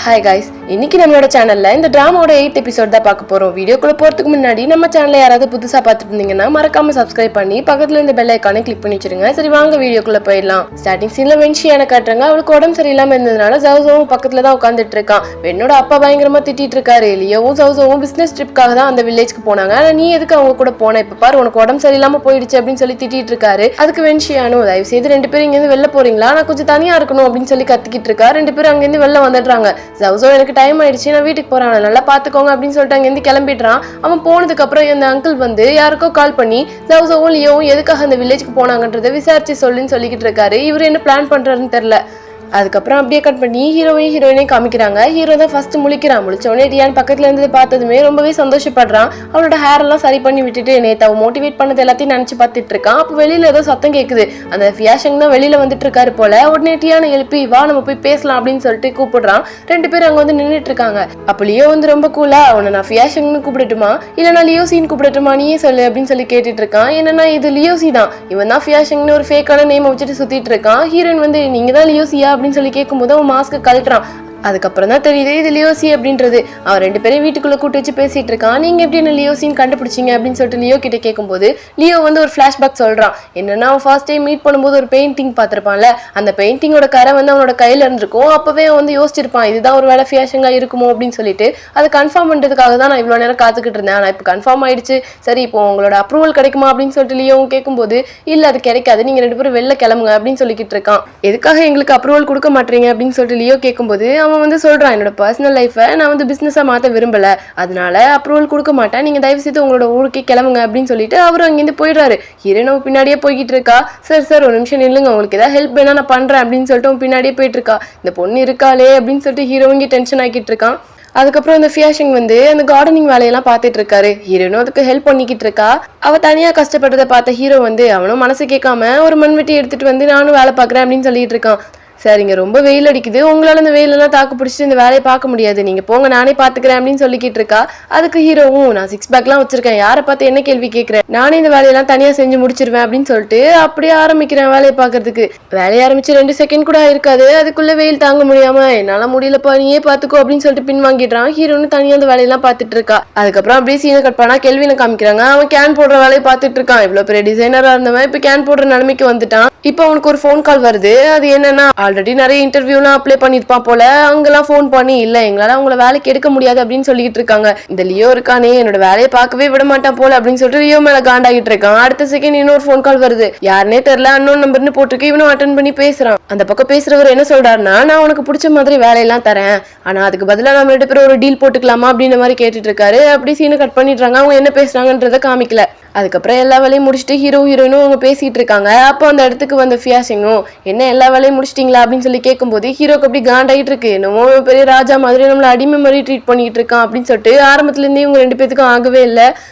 Hi guys, இன்னைக்கு நம்மளோட சேனல்ல இந்த டிராமாவோட 8th எபிசோட் தான் பார்க்க போறோம். வீடியோக்குள்ள போறதுக்கு முன்னாடி நம்ம சேனலை யாராவது புதுசா பார்த்துட்டு இருந்தீங்கன்னா மறக்காம சப்ஸ்கிரைப் பண்ணி பக்கத்துல இந்த பெல் ஐகானை கிளிக் பண்ணி வச்சிருங்க. சரி வாங்க வீடியோக்குள்ள போயிடலாம். ஸ்டார்டிங் சீன்ல வென்ஷியான காட்டுறாங்க. அவளுக்கு உடம்பு சரியில்லாம இருந்ததுனால ஜவுசோவும் பக்கத்துல தான் உட்காந்துட்டு இருக்கான். வென்னோட அப்பா பயங்கரமா திட்டிட்டு இருக்காரு. லியோவும் ஜவுசோவும் பிசினஸ் ட்ரிப்காக தான் அந்த வில்லேஜ்க்கு போனாங்க. ஆனா நீ எதுக்கு அவங்க கூட போன? இப்ப பாரு உனக்கு உடம்பு சரியில்லாம போயிடுச்சு அப்படின்னு சொல்லி திட்டிட்டு இருக்காரு. அதுக்கு வென்ஷியானோ தயவு செய்து 2 பேரும் இங்க இருந்து வெளில போறீங்களா, நான் கொஞ்சம் தனியா இருக்கணும் அப்படின்னு சொல்லி கத்திக்கிட்டு இருக்கா. 2 பேரும் அங்க இருந்து வெளில வந்துடுறாங்க. ஜவுசோ எனக்கு டைம் ஆயிடுச்சு, நான் வீட்டுக்கு போறேன், நல்லா பாத்துக்கோங்க அப்படின்னு சொல்லிட்டு அங்க இருந்து கிளம்பிடுறான். அவன் போனதுக்கு அப்புறம் அந்த அங்கிள் வந்து யாருக்கோ கால் பண்ணி ஜவுசோவும் லியோவும் எதுக்காக அந்த வில்லேஜ்க்கு போனாங்கன்றதை விசாரிச்சு சொல்லுன்னு சொல்லிக்கிட்டு இருக்காரு. இவர் என்ன பிளான் பண்றாருன்னு தெரியல. அதுக்கப்புறம் அப்படியே கட் பண்ணி ஹீரோயினையும் காமிக்கிறாங்க. ஹீரோ தான் ஃபர்ஸ்ட் முழிக்கிறான். முழிச்சோடனே டியான் பக்கத்துல இருந்தது பார்த்ததுமே ரொம்பவே சந்தோஷப்படுறான். அவளோட ஹேர் எல்லாம் சரி பண்ணி விட்டுட்டு நேத்து அவ மோட்டிவேட் பண்ணது எல்லாத்தையும் நினைச்சு பார்த்துட்டு இருக்கான். அப்போ வெளியில ஏதோ சத்தம் கேக்குது. அந்த ஃபியாஷங் தான் வெளியில வந்துட்டு இருக்காரு போல. உடனே டியானை எழுப்பி வா நம்ம போய் பேசலாம் அப்படின்னு சொல்லிட்டு கூப்பிடுறான். 2 பேரும் அங்க வந்து நின்றுட்டு இருக்காங்க. அப்போ லியோ வந்து ரொம்ப கூலா அவனை நான் ஃபியாஷங்னு கூப்பிடட்டுமா இல்லைன்னா லியோசின்னு கூப்பிடட்டுமா நீயே சொல்லு அப்படின்னு சொல்லி கேட்டுட்டு இருக்கான். என்னன்னா இது லியோசி தான், இவன் தான் ஃபியாஷங்னு ஒரு ஃபேக்கான நேம் வச்சுட்டு சுத்திட்டு இருக்கான். ஹீரோயின் வந்து நீங்க தான் லியோசியா அப்படின்னு சொல்லி கேட்கும்போது அவன் மாஸ்க் கழட்டுறான். அதுக்கப்புறம் தான் தெரியுது இது லியோசி அப்படின்றது. அவன் 2 பேரும் வீட்டுக்குள்ள கூட்டு வச்சு பேசிட்டு இருக்கான். நீங்க எப்படி என்ன லியோசின்னு கண்டுபிடிச்சிங்க அப்படின்னு சொல்லிட்டு லியோ கிட்ட கேட்கும்போது லியோ வந்து ஒரு ஃபிளாஷ்பேக் சொல்றான். என்னன்னா அவன் ஃபர்ஸ்ட் டைம் மீட் பண்ணும்போது ஒரு பெயிண்டிங் பார்த்திருப்பான்ல, அந்த பெயிண்டிங்கோட கரை வந்து அவனோட கையில இருந்திருக்கும். அப்பவே அவன் வந்து யோசிச்சிருப்பான் இதுதான் ஒரு வேலை ஃபியாஷங்கா இருக்குமோ அப்படின்னு சொல்லிட்டு. அதை கன்ஃபார்ம் பண்றதுக்காக தான் நான் இவ்வளவு நேரம் காத்துக்கிட்டு இருந்தேன். ஆனா இப்போ கன்ஃபார்ம் ஆயிடுச்சு. சரி இப்போ உங்களோட அப்ரூவல் கிடைக்குமா அப்படின்னு சொல்லிட்டு லியோவும் கேட்கும்போது இல்ல அது கிடைக்காது, நீங்க 2 பேரும் வெளில கிளம்புங்க அப்படின்னு சொல்லிக்கிட்டு இருக்கான். எதுக்காக எங்களுக்கு அப்ரூவல் கொடுக்க மாட்டீங்க அப்படின்னு சொல்லிட்டு லியோ கேட்கும்போது அவன் வந்து சொல்றான் என்னோட பர்சனல் லைஃபை நான் வந்து பிசினஸா மாத்த விரும்பல, அதனால அப்ரூவல் கொடுக்க மாட்டேன், நீங்க தயவு செய்து உங்களோட ஊருக்கே கிளம்புங்க அப்படின்னு சொல்லிட்டு அவரும் அங்கிருந்து போயிடுறாரு. ஹீரோனோ பின்னாடியே போய்கிட்டு இருக்கா. சார் ஒரு நிமிஷம் நில்லுங்க, உங்களுக்கு ஏதாவது ஹெல்ப் வேணா நான் பண்றேன் அப்படின்னு சொல்லிட்டு பின்னாடியே போயிட்டு இருக்கா. இந்த பொண்ணு இருக்காளே அப்படின்னு சொல்லிட்டு ஹீரோங்க டென்ஷன் ஆக்கிட்டு இருக்கான். அதுக்கப்புறம் இந்த ஃபியாஷிங் வந்து அந்த கார்டனிங் வேலையெல்லாம் பார்த்துட்டு இருக்காரு. ஹீரோனும் அதுக்கு ஹெல்ப் பண்ணிக்கிட்டு இருக்கா. அவ தனியா கஷ்டப்படுறதை பார்த்த ஹீரோ வந்து அவனும் மனசு கேட்காம ஒரு மண்வெட்டி எடுத்துட்டு வந்து நானும் வேலை பார்க்குறேன் அப்படின்னு சொல்லிட்டு இருக்கான். சார் இங்க ரொம்ப வெயில் அடிக்குது, உங்களால இந்த வெயிலெல்லாம் தாக்கு பிடிச்சிட்டு இந்த வேலையை பார்க்க முடியாது, நீங்க போங்க நானே பாத்துக்கிறேன் அப்படின்னு சொல்லிக்கிட்டு இருக்கா. அதுக்கு ஹீரோவும் நான் 6 பேக்லாம் வச்சிருக்கேன், யாரை பார்த்து என்ன கேள்வி கேட்கிறேன், நானே இந்த வேலையெல்லாம் தனியா செஞ்சு முடிச்சிருவேன் அப்படின்னு சொல்லிட்டு அப்படியே ஆரம்பிக்கிறேன் வேலையை பார்க்கறதுக்கு. வேலையை ஆரம்பிச்சு 2 செகண்ட் கூட இருக்காது, அதுக்குள்ள வெயில் தாங்க முடியாம என்னால முடியலப்பா நீயே பாத்துக்கோ அப்படின்னு சொல்லிட்டு பின் வாங்கிடுறான். ஹீரோன்னு தனியா அந்த வேலையெல்லாம் பார்த்துட்டு இருக்கா. அதுக்கப்புறம் அப்படியே சீனை கட் பண்ணா கெல்வினை காமிக்கிறாங்க. அவன் கேன் போடுற வேலையை பார்த்துட்டு இருக்கான். இவ்வளவு பெரிய டிசைனரா இருந்தவன் இப்ப கேன் போடுற நிலைமைக்கு வந்துட்டான். இப்போ அவனுக்கு ஒரு ஃபோன் கால் வருது. அது என்னன்னா ஆல்ரெடி நிறைய இன்டர்வியூலாம் அப்ளை பண்ணிருப்பான் போல. அங்கெல்லாம் ஃபோன் பண்ணி இல்ல எங்களால அவங்கள வேலைக்கு எடுக்க முடியாது அப்படின்னு சொல்லிட்டு இருக்காங்க. இந்த லியோ இருக்கானே என்னோட வேலையை பார்க்கவே விட மாட்டான் போல அப்படின்னு சொல்லிட்டு லியோ மேல காண்டாகிட்டு இருக்கான். அடுத்த செகண்ட் இன்னொரு ஃபோன் கால் வருது. யாருனே தெரியல, அன்னோன் நம்பர்னு போட்டிருக்கு. இவனும் அட்டன் பண்ணி பேசுறான். அந்த பக்கம் பேசுறவர் என்ன சொல்றாருன்னா நான் உனக்கு பிடிச்ச மாதிரி வேலையெல்லாம் தரேன், ஆனா அதுக்கு பதிலா நம்ம 2 பேரும் ஒரு டீல் போட்டுக்கலாமா அப்படின்ற மாதிரி கேட்டுட்டு இருக்காரு. அப்படி சீனை கட் பண்ணிடுறாங்க. அவங்க என்ன பேசுறாங்கன்றத காமிக்கல. அதுக்கப்புறம் எல்லா வேலையும் முடிச்சுட்டு ஹீரோயினும் அவங்க பேசிட்டு இருக்காங்க. அப்போ அந்த இடத்துக்கு வந்த ஃபியாஷிங்கும் என்ன எல்லா வேலையும் முடிச்சிட்டீங்களா அப்படின்னு சொல்லி கேட்கும்போது ஹீரோக்கு அப்படி காண்டாயிட்டு இருக்கு. என்னமோ பெரிய ராஜா மாதிரி நம்மள அடிமை மாதிரி ட்ரீட் பண்ணிட்டு இருக்கான் அப்படின்னு சொல்லிட்டு ஆரம்பத்துல இருந்தே இவங்க 2 பேத்துக்கும் ஆகவே இல்லை.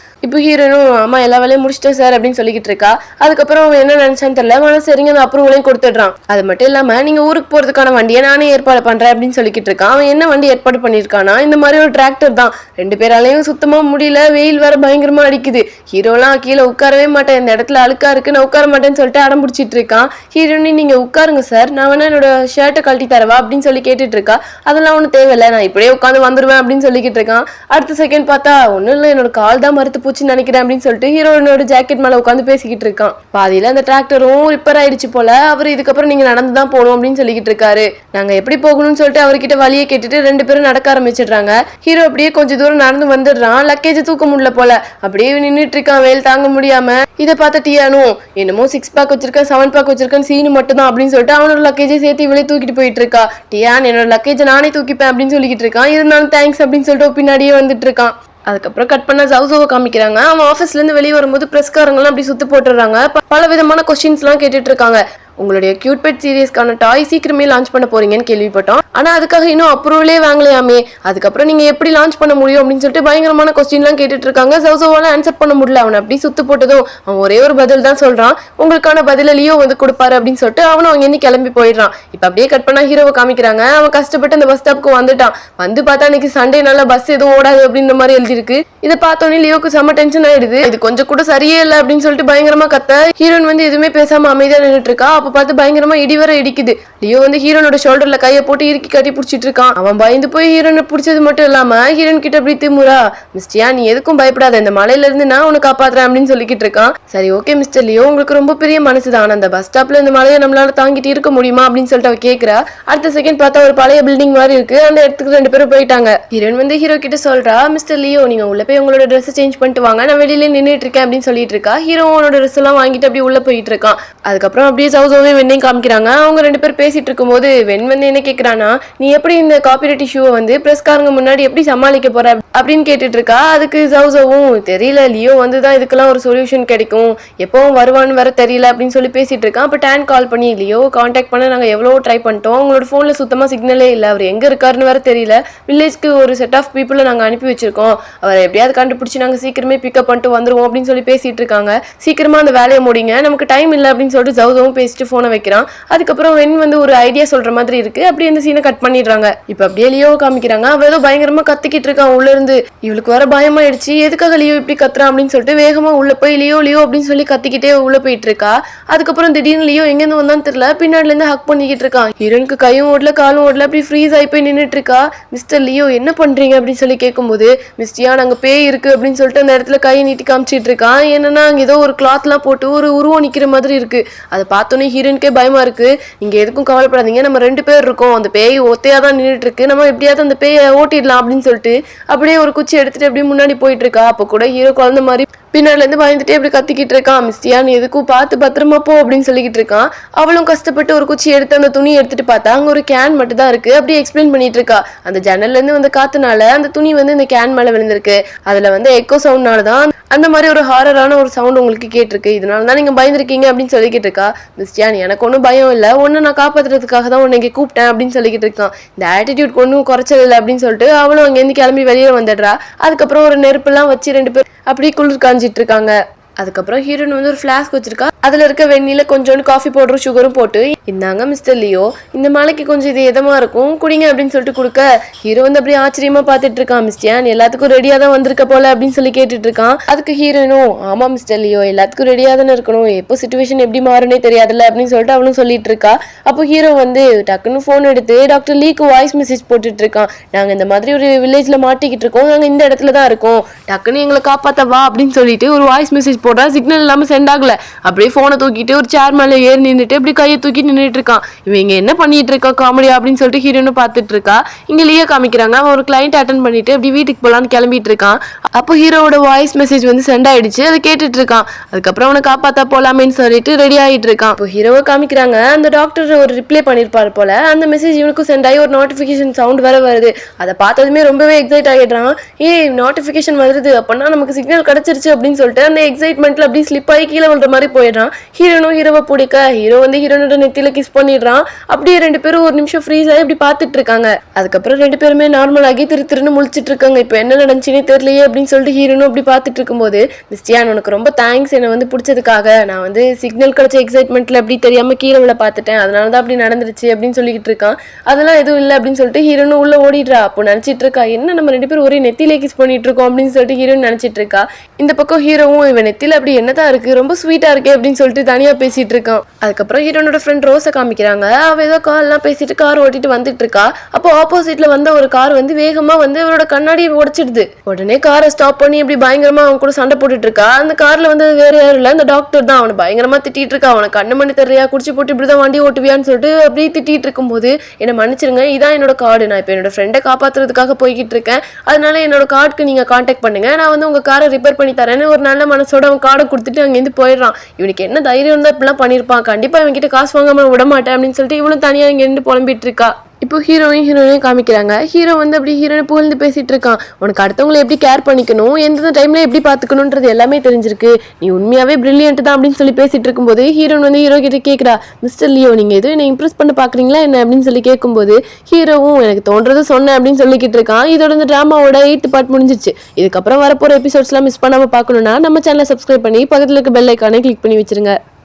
இப்போ ஹீரோனும் ஆமா எல்லா வேலையும் முடிச்சிட்டேன் சார் அப்படின்னு சொல்லிக்கிட்டு இருக்கா. அதுக்கப்புறம் அவன் என்ன நினைச்சான்னு தெரியல, மனசு சரிங்க அந்த அப்ரூவலையும் கொடுத்துடுறான். அது மட்டும் இல்லாம நீங்க ஊருக்கு போறதுக்கான வண்டியை நானே ஏற்பாடு பண்றேன் அப்படின்னு சொல்லிக்கிட்டு இருக்கான். அவன் என்ன வண்டி ஏற்பாடு பண்ணிருக்கானா இந்த மாதிரி ஒரு டிராக்டர் தான். 2 பேராலையும் சுத்தமா முடியல, வெயில் வேற பயங்கரமா அடிக்குது. ஹீரோலாம் கீழே உட்காரவே மாட்டேன், இந்த இடத்துல அழுக்கா இருக்கு நான் உட்கார மாட்டேன்னு சொல்லிட்டு அடம் பிடிச்சிட்டு இருக்கான். ஹீரோனி நீங்க உட்காருங்க சார், நான் வேணா என்னோட ஷர்ட்டை கழட்டி தரவா அப்படின்னு சொல்லி கேட்டுட்டு இருக்கா. அதெல்லாம் ஒன்றும் தேவையில்லை, நான் இப்படியே உட்காந்து வந்துருவேன் அப்படின்னு சொல்லிக்கிட்டு இருக்கான். அடுத்த செகண்ட் பார்த்தா ஒன்றும் இல்லை என்னோட கால் தான் மறுத்து போச்சுன்னு நினைக்கிறேன் அப்படின்னு சொல்லிட்டு ஹீரோயினோட ஜாக்கெட் மேல உட்காந்து பேசிக்கிட்டு இருக்கான். பாதியில அந்த டிராக்டரும் ரிப்பேர் ஆயிடுச்சு போல. அவர் இதுக்கப்புறம் நீங்க நடந்துதான் போகணும் அப்படின்னு சொல்லிக்கிட்டு இருக்காரு. நாங்க எப்படி போகணும்னு சொல்லிட்டு அவர்கிட்ட வழியை கேட்டுட்டு 2 பேரும் நடக்க ஆரம்பிச்சிடுறாங்க. ஹீரோ அப்படியே கொஞ்சம் தூரம் நடந்து வந்துடுறான். லக்கேஜ் தூக்க முடியல போல, அப்படியே நின்றுட்டு இருக்கான் வெயில் தாங்க முடியாம. இதை பார்த்த டியானும் என்னமோ 6 பேக் வச்சிருக்கேன் 7 பேக் வச்சிருக்கேன் சீனு மட்டும் தான் அப்படின்னு சொல்லிட்டு அவனோட லக்கேஜை சேர்த்து இவளே தூக்கிட்டு போயிட்டு இருக்கா. டியான் என்னோட லக்கேஜை நானே தூக்கிப்பேன் அப்படின்னு சொல்லிக்கிட்டு இருக்கான். இருந்தாலும் தேங்க்ஸ் அப்படின்னு சொல்லிட்டு பின்னாடியே வந்துட்டு இருக்கான். அதுக்கப்புறம் கட் பண்ண ஜவுசோவை காமிக்கிறாங்க. அவன் ஆஃபீஸ்ல இருந்து வெளியே வரும்போது பிரஸ்காரங்களாம் அப்படி சுத்து போட்டுறாங்க. பல விதமான கொஸ்டின்ஸ் எல்லாம் கேட்டுட்டு இருக்காங்க. உங்களுடைய கியூட் பெட் சீரியஸ்க்கான டாய் சீக்கிரமே லான்ச் பண்ண போறீங்கன்னு கேள்விப்பட்டோம், ஆனா அதுக்காக இன்னும் அப்ரூவலே வாங்கலையாமே, அதுக்கப்புறம் நீங்க எப்படி லான்ச் பண்ண முடியும் அப்படின்னு சொல்லிட்டு பயங்கரமான கொஸ்டின்லாம் கேட்டுட்டு இருக்காங்க. ஜவுசோவால ஆன்சர் பண்ண முடியல. அவன் அப்படி சுத்து போட்டதும் அவன் ஒரே ஒரு பதில் தான் சொல்றான். உங்களுக்கான பதில லியோ வந்து கொடுப்பாரு அப்படின்னு சொல்லிட்டு அவனும் அங்க இருந்து கிளம்பி போயிடுறான். இப்ப அப்படியே கட் பண்ணா ஹீரோவை காமிக்கிறாங்க. அவன் கஷ்டப்பட்டு அந்த பஸ் ஸ்டாப்க்கு வந்துட்டான். வந்து பார்த்தா அன்னைக்கு சண்டே நல்லா பஸ் எதுவும் ஓடாது அப்படின்ற மாதிரி எழுதி எழுதிருக்கு. இதை பார்த்தோன்னே லியோக்கு செம்ம டென்ஷன் ஆயிடுது. இது கொஞ்சம் கூட சரியே இல்லை அப்படின்னு சொல்லிட்டு பயங்கரமா கத்த ஹீரோயின் வந்து எதுவுமே பேசாம அமைதியா நின்றுட்டு இருக்கா. அப்ப பார்த்து பயங்கரமா இடி வர இடிக்குது. லியோ வந்து ஹீரோனோட ஷோல்டர்ல கையை போட்டு இறுக்கி கட்டி பிடிச்சிட்டு இருக்கான். அவன் பயந்து போய் ஹீரோனை பிடிச்சது மட்டும் இல்லாம ஹீரோன் கிட்ட அப்படி திமுறா, மிஸ்டியா நீ எதுக்கும் பயப்படாத, இந்த மலையில இருந்து நான் உனக்கு காப்பாத்துறேன் அப்படின்னு சொல்லிக்கிட்டு இருக்கான். சரி ஓகே மிஸ்டர் லியோ, உங்களுக்கு ரொம்ப பெரிய மனசுதான், அந்த பஸ் ஸ்டாப்ல இந்த மலையை நம்மளால தாங்கிட்டு இருக்க முடியுமா அப்படின்னு சொல்லிட்டு அவ கேக்குறா. அடுத்த செகண்ட் பார்த்தா ஒரு பழைய பில்டிங் மாதிரி இருக்கு. அந்த இடத்துக்கு 2 பேரும் போயிட்டாங்க. ஹீரோயின் வந்து ஹீரோ கிட்ட சொல்றா, மிஸ்டர் லியோ நீங்க உள்ள போய் உங்களோட ட்ரெஸ் சேஞ்ச் பண்ணிட்டு வாங்க, நான் வெளியில நின்றுட்டு இருக்கேன் அப்படின்னு சொல்லிட்டு இருக்கா. ஹீரோ அவனோட ட்ரெஸ் எல்லாம் வாங்கிட்டு அப்படியே உள்ள போயிட்டு இருக்கான். அதுக்கப்புறம் அப்படியே சௌசோவே வெண்ணையும் காமிக்கிறாங்க. அவங்க 2 பேர் பேசிட்டு இருக்கும்போது வெண் வந்து என்ன கேக்குறானா, நீ எப்படி இந்த காப்பிரைட் இஷ்யூவை வந்து பிரஸ்காரங்க முன்னாடி எப்படி சமாளிக்க போற அப்படின்னு கேட்டுட்டு இருக்கா. அதுக்கு சௌசோவும் தெரியல, லியோ வந்துதான் இதுக்கெல்லாம் ஒரு சொல்யூஷன் கிடைக்கும், எப்பவும் வருவான்னு வர தெரியல அப்படின்னு சொல்லி பேசிட்டு இருக்கான். அப்ப டேன் கால் பண்ணி லியோ கான்டாக்ட் பண்ண நாங்க எவ்வளவோ ட்ரை பண்ணிட்டோம், உங்களோட போன்ல சுத்தமா சிக்னலே இல்ல, அவர் எங்க இருக்காருன்னு வேற தெரியல, வில்லேஜ்க்கு ஒரு செட் ஆஃப் பீப்புளை நாங்க அனுப்பி வச்சிருக்கோம், அவரை எப்படியாவது கண்டுபிடிச்சு நாங்க சீக்கிரமே பிக்கப் பண்ணிட்டு வந்துருவோம் அப்படின்னு சொல்லி பேசிட்டு இருக்காங்க. சீக்கிரமா அந்த வேலையை முடிங்க, நமக்கு டைம் இல்லை அப்படின்னு சொல்லிட்டு ஜவுதவும் பேசிட்டு போனை வைக்கிறான். அதுக்கப்புறம் வென் வந்து ஒரு ஐடியா சொல்ற மாதிரி இருக்கு. அப்படியே இந்த சீனை கட் பண்ணிடுறாங்க. இப்ப அப்படியே லியோ காமிக்கிறாங்க. அவ ஏதோ பயங்கரமா கத்திக்கிட்டு இருக்கான் உள்ள இருந்து. இவளுக்கு வர பயமாயிடுச்சு, எதுக்காக லியோ இப்படி கத்துறான் அப்படின்னு சொல்லிட்டு வேகமா உள்ள போய் லியோ லியோ அப்படின்னு சொல்லி கத்திக்கிட்டே உள்ள போயிட்டு இருக்கா. அதுக்கப்புறம் திடீர்னு லியோ எங்க இருந்து வந்தான்னு தெரியல, பின்னாடில இருந்து ஹக் பண்ணிக்கிட்டு இருக்கான். ஹீரோனுக்கு கையும் ஓடல காலும் ஓடல, அப்படி ஃப்ரீஸ் ஆகி போய் நின்றுட்டு இருக்கா. மிஸ்டர் லியோ என்ன பண்றீங்க அப்படின்னு சொல்லி கேட்கும்போது, மிஸ்டியா நாங்க பேய் இருக்கு அப்படின்னு சொல்லிட்டு அந்த இடத்துல கை நீட்டி காமிச்சிட்டு இருக்கான். என்னன்னா அங்க ஏதோ ஒரு கிளாத் எல்லாம் போட்டு ஒரு உருவம் நிக்கிற மாதிரி இருக்கு. அதை பார்த்தோன்னே ஹீரோனுக்கே பயமா இருக்கு. நீங்க எதுக்கும் கவலைப்படாதீங்க, நம்ம 2 பேர் இருக்கோம், அந்த பேய் ஒத்தையா தான் நின்றுட்டு இருக்கு, நம்ம எப்படியாவது அந்த பேயை ஓட்டிடலாம் அப்படின்னு சொல்லிட்டு அப்படியே ஒரு குச்சி எடுத்துட்டு அப்படியே முன்னாடி போயிட்டு இருக்கா. அப்ப கூட ஹீரோ குழந்தை மாதிரி பின்னாடில இருந்து பயந்துட்டே இப்படி கத்திக்கிட்டு இருக்கான். மிஸ்டியா நீ எதுக்கும் பார்த்து பத்திரமா போ அப்படின்னு சொல்லிக்கிட்டு இருக்கான். அவளும் கஷ்டப்பட்டு ஒரு குச்சி எடுத்து அந்த துணி எடுத்துட்டு பார்த்தா அங்க ஒரு கேன் மட்டும் தான் இருக்கு. அப்படியே எக்ஸ்பிளைன் பண்ணிட்டு இருக்கா. அந்த ஜன்னல்ல இருந்து வந்து காத்துனால அந்த துணி வந்து இந்த கேன் மேல விழுந்திருக்கு. அதுல வந்து எக்கோ சவுண்ட்னாலதான் அந்த மாதிரி ஒரு ஹாரரான ஒரு சவுண்ட் உங்களுக்கு கேட்டிருக்கு, இதனாலதான் நீங்க பயந்துருக்கீங்க அப்படின்னு சொல்லிக்கிட்டு இருக்கா. மிஸ்டியா எனக்கு ஒன்றும் பயம் இல்லை, ஒன்னு நான் காப்பாத்துறதுக்காக தான் உன்னை இங்கே கூப்பிட்டேன் அப்படின்னு சொல்லிக்கிட்டு இருக்கான். இந்த ஆட்டிடியூட் ஒன்றும் குறைச்சது இல்லை அப்படின்னு சொல்லிட்டு அவளும் அங்கேருந்து கிளம்பி வெளியே வந்துடுறா. அதுக்கப்புறம் ஒரு நெருப்பெல்லாம் வச்சு 2 பேர் அப்படியே குளிர் காஞ்சிட்டு இருக்காங்க. அதுக்கப்புறம் ஹீரோயின் வந்து ஒரு ஃபிளாஸ்க் வச்சிருக்கா. அதுல இருக்க வெந்நில கொஞ்சோண்டு காஃபி பவுடரும் சுகரும் போட்டு, இந்தாங்க மிஸ்டர் லியோ, இந்த மலைக்கு கொஞ்சம் இது இதமா இருக்கும் குடிங்க அப்படின்னு சொல்லிட்டு கொடுக்க, ஹீரோ வந்து அப்படியே ஆச்சரியமா பாத்துட்டு இருக்கான். மிஸ்டியான் எல்லாத்துக்கும் ரெடியா தான் வந்திருக்க போல அப்படின்னு சொல்லி கேட்டுட்டு இருக்கான். அதுக்கு ஹீரோயினும் ஆமா மிஸ்டர் லியோ எல்லாத்துக்கும் ரெடியா தானே இருக்கணும், எப்போ சிச்சுவேஷன் எப்படி மாறுனே தெரியாதுல்ல அப்படின்னு சொல்லிட்டு அவளும் சொல்லிட்டு இருக்கா. அப்போ ஹீரோ வந்து டக்குன்னு போன் எடுத்து டாக்டர் லீக்கு வாய்ஸ் மெசேஜ் போட்டுட்டு இருக்கான். நாங்க இந்த மாதிரி ஒரு வில்லேஜ்ல மாட்டிக்கிட்டு இருக்கோம், நாங்க இந்த இடத்துல தான் இருக்கோம், டக்குன்னு எங்களை காப்பாத்த வா அப்படின்னு சொல்லிட்டு ஒரு வாய்ஸ் மெசேஜ் போடுறா. சிக்னல் இல்லாம சென்ட் ஆகல. அப்படியே போனை தூக்கிட்டு ஒரு சேர் மேல ஏறி நின்றுட்டு அப்படி கையை தூக்கி நின்றுட்டு இருக்கான். இவங்க என்ன பண்ணிட்டு இருக்கா காமெடியா அப்படின்னு சொல்லிட்டு ஹீரோன்னு பாத்துட்டு இருக்கா. இங்க லியோ காமிக்கிறாங்க. அவன் ஒரு கிளைண்ட் அட்டன் பண்ணிட்டு அப்படி வீட்டுக்கு போலான்னு கிளம்பிட்டு இருக்கான். அப்போ ஹீரோவோட வாய்ஸ் மெசேஜ் வந்து சென்ட் ஆயிடுச்சு. அதை கேட்டுட்டு இருக்கான். அதுக்கப்புறம் அவனை காப்பாத்தா போலாமேன்னு சொல்லிட்டு ரெடி ஆயிட்டு இருக்கான். இப்போ ஹீரோவை காமிக்கிறாங்க. அந்த டாக்டர் ஒரு ரிப்ளை பண்ணிருப்பாரு போல. அந்த மெசேஜ் இவனுக்கும் சென்ட் ஆகி ஒரு நோட்டிபிகேஷன் சவுண்ட் வேற வருது. அதை பார்த்ததுமே ரொம்பவே எக்ஸைட் ஆகிடுறான். நோட்டிபிகேஷன் வருது அப்படின்னா நமக்கு சிக்னல் கிடைச்சிருச்சு அப்படின்னு சொல்லிட்டு அந்த எக்ஸைட்மெண்ட்ல அப்படி ஸ்லிப் ஆகி கீழே விழுற மாதிரி போயிடுறான். ஹீரோனும் ஹீரோவை பிடிக்க ஹீரோ வந்து ஹீரோனோட நெத்தியில கிஸ் பண்ணிடுறான். அப்படியே 2 பேரும் ஒரு நிமிஷம் ஃப்ரீஸ் ஆகி இப்படி பார்த்துட்டு இருக்காங்க. அதுக்கப்புறம் 2 பேருமே நார்மல் ஆகி திருன்னு முழிச்சிட்டு இருக்காங்க. இப்போ என்ன நடந்துச்சுன்னே தெரியலையே அப்படின்னு சொல்லிட்டு ஹீரோனும் அப்படி பார்த்துட்டு இருக்கும்போது, மிஸ்டியான் உனக்கு ரொம்ப தேங்க்ஸ் என்னை வந்து பிடிச்சதுக்காக, நான் வந்து சிக்னல் கிடைச்ச எக்ஸைட்மெண்ட்ல அப்படி தெரியாம கீழே விழ பார்த்துட்டேன், அதனாலதான் அப்படி நடந்துருச்சு அப்படின்னு சொல்லிக்கிட்டு இருக்கான். அதெல்லாம் எதுவும் இல்லை அப்படின்னு சொல்லிட்டு ஹீரோனும் உள்ள ஓடிடுறா. அப்போ நினைச்சிட்டு இருக்கா என்ன நம்ம 2 பேரும் ஒரே நெத்தியிலே கிஸ் பண்ணிட்டு இருக்கோம் அப்படின்னு சொல்லிட்டு ஹீரோன்னு நினைச்சிட்டு இருக்கா. இந்த பக்கம் ஹீரோவும் இவன் நெத்தியில அப்படி என்னதான் இருக்கு ரொம்ப ஸ்வீட்டா இருக்கே அப்படின்னு சொல்லிட்டு தனியா பேசிட்டு இருக்கான். அதுக்கப்புறம் ஹீரோனோட ஃப்ரெண்ட் ரோஸை காமிக்கிறாங்க. அவ ஏதோ கார்லாம் பேசிட்டு கார் ஓட்டிட்டு வந்துட்டு இருக்கா. அப்போ ஆப்போசிட்ல வந்த ஒரு கார் வந்து வேகமா வந்து அவரோட கண்ணாடியை உடைச்சிடுது. உடனே காரை ஸ்டாப் பண்ணி இப்படி பயங்கரமா அவன் கூட சண்டை போட்டுட்டு இருக்கா. அந்த கார்ல வந்து வேற யாரும் இல்ல, அந்த டாக்டர் தான். அவனை பயங்கரமா திட்டிட்டு இருக்கா. அவனை கண்ணு மணி தெரியலையா, குடிச்சு போட்டு இப்படிதான் வண்டி ஓட்டுவியான்னு சொல்லிட்டு அப்படியே திட்டிட்டு இருக்கும்போது, என்ன மன்னிச்சிருங்க, இதான் என்னோட கார்டு, நான் இப்போ என்னோட ஃப்ரெண்டை காப்பாத்துறதுக்காக போய்கிட்டு இருக்கேன், அதனால என்னோட கார்டுக்கு நீங்க கான்டாக்ட் பண்ணுங்க, நான் வந்து உங்க காரை ரிப்பேர் பண்ணி தரேன்னு ஒரு நல்ல மனசோட அவன் கார்டை கொடுத்துட்டு அங்கேருந்து போயிடுறான். இவனுக்கு என்ன தைரியம் தான் இப்படிலாம் பண்ணிருப்பான், கண்டிப்பா இவன்கிட்ட காசு வாங்காம விட மாட்டேன் அப்படின்னு சொல்லிட்டு இவனும் தனியா இங்க இருந்து புலம்பிட்டு இருக்கா. இப்போ ஹீரோயினையும் காமிக்கிறாங்க. ஹீரோ வந்து அப்படி ஹீரோனை புகழ்ந்து பேசிட்டு இருக்கான். உனக்கு அடுத்தவங்களை எப்படி கேர் பண்ணிக்கணும், எந்தெந்த டைம்ல எப்படி பாத்துக்கணும்ன்றது எல்லாமே தெரிஞ்சிருக்கு, நீ உண்மையாவே பிரில்லியன்ட் தான் அப்படின்னு சொல்லி பேசிட்டு இருக்கும்போது ஹீரோன் வந்து ஹீரோ கிட்ட கேட்கிறா, மிஸ்டர் லியோ நீங்க எதுவும் என்ன இம்ப்ரெஸ் பண்ண பாக்குறீங்களா என்ன அப்படின்னு சொல்லி கேட்கும்போது ஹீரோவும் எனக்கு தோன்றது சொன்னேன் அப்படின்னு சொல்லிக்கிட்டு இருக்கான். இதோட இந்த டிராமாவோட 8th பார்ட் முடிஞ்சிச்சு. இதுக்கப்புறம் வரப்போற எபிசோட்ஸ்லாம் மிஸ் பண்ணாம பாக்கணும்னா நம்ம சேனலை சப்ஸ்கிரைப் பண்ணி பக்கத்துல இருக்க பெல் ஐக்கானை கிளிக் பண்ணி வச்சிருங்க.